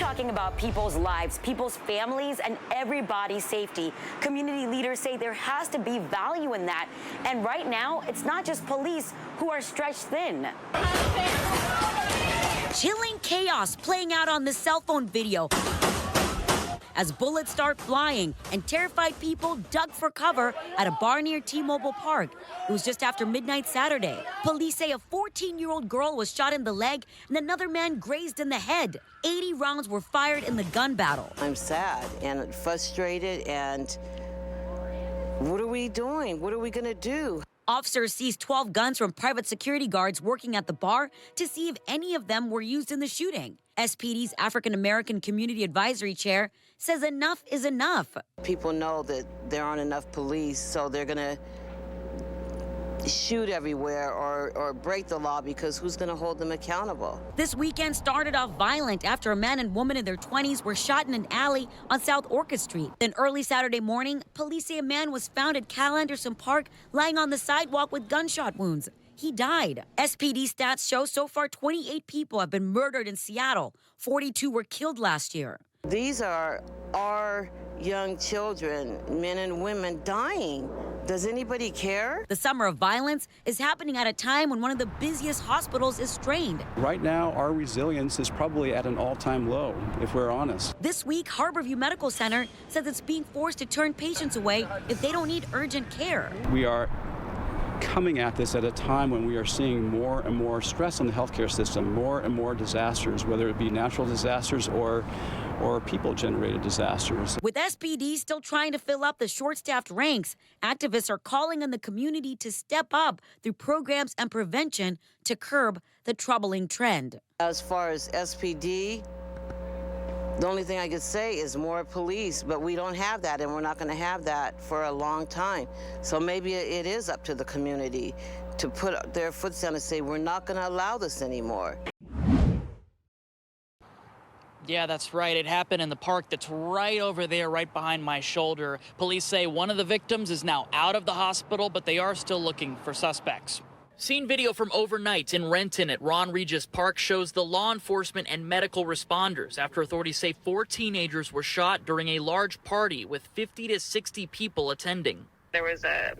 talking about people's lives, people's families, and everybody's safety. Community leaders say there has to be value in that. And right now, it's not just police who are stretched thin. Chilling chaos playing out on this cell phone video as bullets start flying and terrified people dug for cover at a bar near T-Mobile Park. It was just after midnight Saturday. Police say a 14-year-old girl was shot in the leg and another man grazed in the head. 80 rounds were fired in the gun battle. I'm sad and frustrated, and what are we doing? What are we gonna do? Officers seized 12 guns from private security guards working at the bar to see if any of them were used in the shooting. SPD's African American Community Advisory Chair says enough is enough. People know that there aren't enough police, so they're gonna shoot everywhere or break the law, because who's gonna hold them accountable? This weekend started off violent after a man and woman in their 20s were shot in an alley on South Orchid Street. Then early Saturday morning, police say a man was found at Cal Anderson Park lying on the sidewalk with gunshot wounds. He died. SPD stats show so far 28 people have been murdered in Seattle. 42 were killed last year. These are our young children, men and women, dying. Does anybody care? The summer of violence is happening at a time when one of the busiest hospitals is strained. Right now, our resilience is probably at an all-time low, if we're honest. This week, Harborview Medical Center says it's being forced to turn patients away if they don't need urgent care. We are coming at this at a time when we are seeing more and more stress on the healthcare system, more and more disasters, whether it be natural disasters or people-generated disasters. With SPD still trying to fill up the short-staffed ranks, activists are calling on the community to step up through programs and prevention to curb the troubling trend. As far as SPD, the only thing I could say is more police, but we don't have that, and we're not going to have that for a long time. So maybe it is up to the community to put their foot down and say, we're not going to allow this anymore. Yeah, that's right. It happened in the park that's right over there, right behind my shoulder. Police say one of the victims is now out of the hospital, but they are still looking for suspects. Scene video from overnight in Renton at Ron Regis Park shows the law enforcement and medical responders after authorities say 4 teenagers were shot during a large party with 50 to 60 people attending. There was a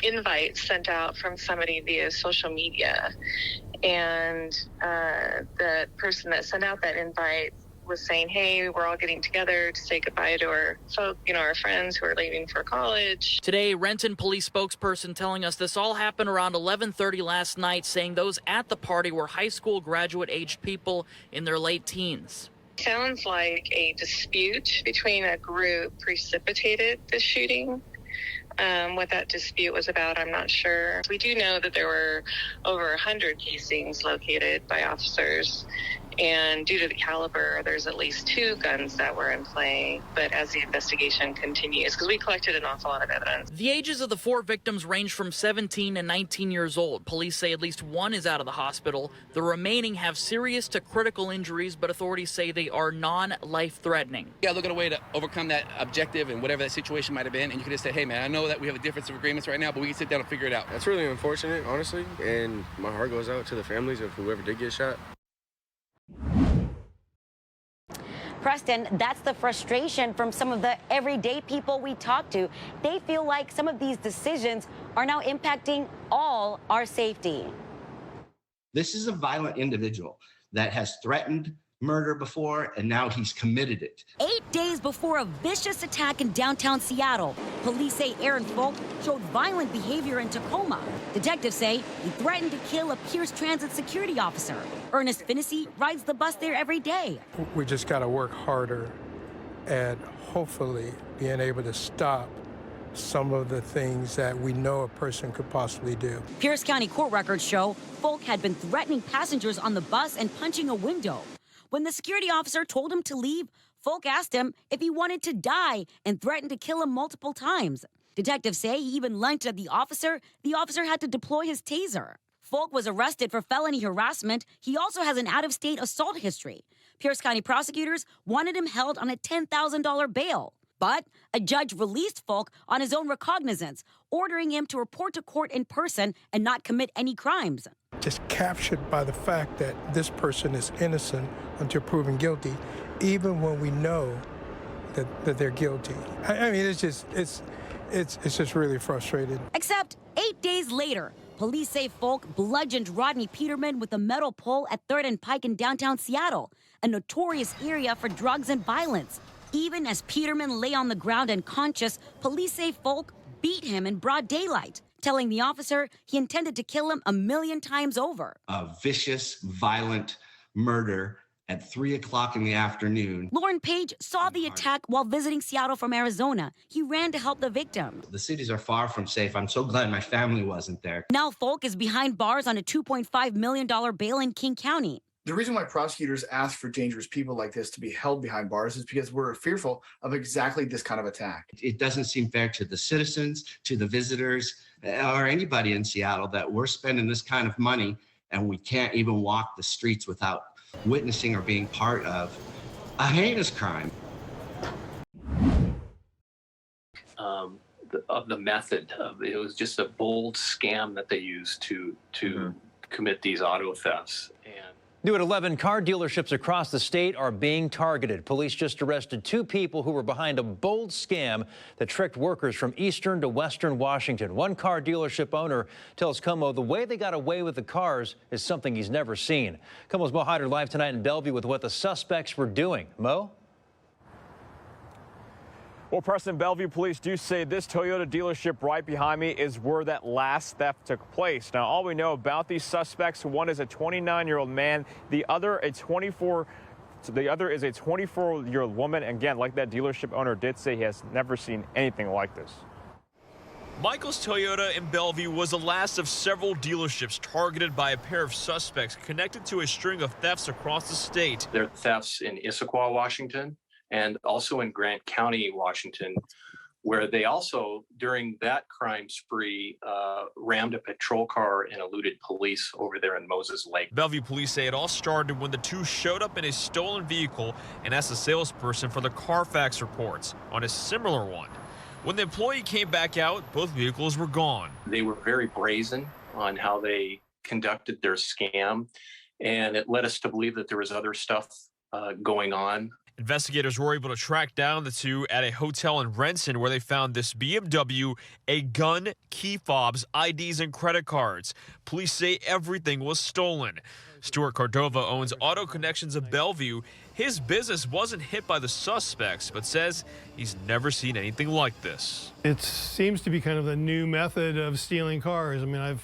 invite sent out from somebody via social media, and the person that sent out that invite was saying, hey, we're all getting together to say goodbye to our our friends who are leaving for college. Today, Renton police spokesperson telling us this all happened around 11:30 last night, saying those at the party were high school graduate-aged people in their late teens. Sounds like a dispute between a group precipitated the shooting. What that dispute was about, I'm not sure. We do know that there were over 100 casings located by officers, and due to the caliber, there's at least 2 guns that were in play. But as the investigation continues, because we collected an awful lot of evidence. The ages of the 4 victims range from 17 and 19 years old. Police say at least 1 is out of the hospital. The remaining have serious to critical injuries, but authorities say they are non-life-threatening. Yeah, look at a way to overcome that objective and whatever that situation might have been, and you can just say, hey man, I know that we have a difference of agreements right now, but we can sit down and figure it out. That's really unfortunate, honestly, and my heart goes out to the families of whoever did get shot. Preston, that's the frustration from some of the everyday people we talk to. They feel like some of these decisions are now impacting all our safety. This is a violent individual that has threatened murder before, and now he's committed it. 8 days before a vicious attack in downtown Seattle, police say Aaron Folk showed violent behavior in Tacoma. Detectives say he threatened to kill a Pierce Transit security officer. Ernest Finnessy rides the bus there every day. We just got to work harder at hopefully being able to stop some of the things that we know a person could possibly do. Pierce County court records show Folk had been threatening passengers on the bus and punching a window. When the security officer told him to leave, Folk asked him if he wanted to die and threatened to kill him multiple times. Detectives say he even lunged at the officer. The officer had to deploy his taser. Folk was arrested for felony harassment. He also has an out-of-state assault history. Pierce County prosecutors wanted him held on a $10,000 bail. But a judge released Folk on his own recognizance, ordering him to report to court in person and not commit any crimes. Just captured by the fact that this person is innocent until proven guilty, even when we know that they're guilty. I mean, it's just really frustrating. Except 8 days later, police say Folk bludgeoned Rodney Peterman with a metal pole at 3rd and Pike in downtown Seattle, a notorious area for drugs and violence. Even as Peterman lay on the ground unconscious, police say Folk beat him in broad daylight, telling the officer he intended to kill him 1,000,000 times over. A vicious, violent murder at 3 o'clock in the afternoon. Lauren Page saw the attack while visiting Seattle from Arizona. He ran to help the victim. The cities are far from safe. I'm so glad my family wasn't there. Now Folk is behind bars on a $2.5 million bail in King County. The reason why prosecutors ask for dangerous people like this to be held behind bars is because we're fearful of exactly this kind of attack. It doesn't seem fair to the citizens, to the visitors, or anybody in Seattle that we're spending this kind of money and we can't even walk the streets without witnessing or being part of a heinous crime. The method it was just a bold scam that they used to commit these auto thefts. And New at 11, car dealerships across the state are being targeted. Police just arrested 2 people who were behind a bold scam that tricked workers from eastern to western Washington. One car dealership owner tells KOMO the way they got away with the cars is something he's never seen. KOMO's Mo Hyder live tonight in Bellevue with what the suspects were doing. Mo? Well, Preston, Bellevue police do say this Toyota dealership right behind me is where that last theft took place. Now, all we know about these suspects, one is a 29-year-old man, the other is a 24-year-old woman. Again, like that dealership owner did say, he has never seen anything like this. Michael's Toyota in Bellevue was the last of several dealerships targeted by a pair of suspects connected to a string of thefts across the state. there are thefts in Issaquah, Washington, and also in Grant County, Washington, where they also, during that crime spree, rammed a patrol car and eluded police over there in Moses Lake. Bellevue police say it all started when the 2 showed up in a stolen vehicle and asked the salesperson for the Carfax reports on a similar one. When the employee came back out, both vehicles were gone. They were very brazen on how they conducted their scam, and it led us to believe that there was other stuff going on. Investigators were able to track down the 2 at a hotel in Renton where they found this BMW, a gun, key fobs, IDs, and credit cards. Police say everything was stolen. Stuart Cordova owns Auto Connections of Bellevue. His business wasn't hit by the suspects, but says he's never seen anything like this. It seems to be kind of the new method of stealing cars. I mean,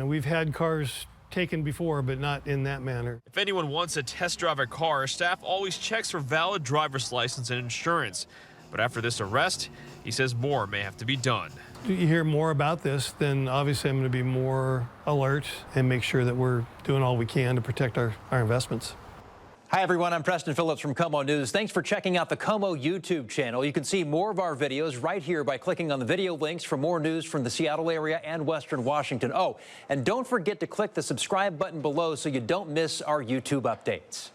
we've had cars taken before, but not in that manner. If anyone wants to test drive a car, staff always checks for valid driver's license and insurance. But after this arrest, he says more may have to be done. You hear more about this, then obviously I'm going to be more alert and make sure that we're doing all we can to protect our investments. Hi, everyone. I'm Preston Phillips from KOMO News. Thanks for checking out the KOMO YouTube channel. You can see more of our videos right here by clicking on the video links for more news from the Seattle area and Western Washington. Oh, and don't forget to click the subscribe button below so you don't miss our YouTube updates.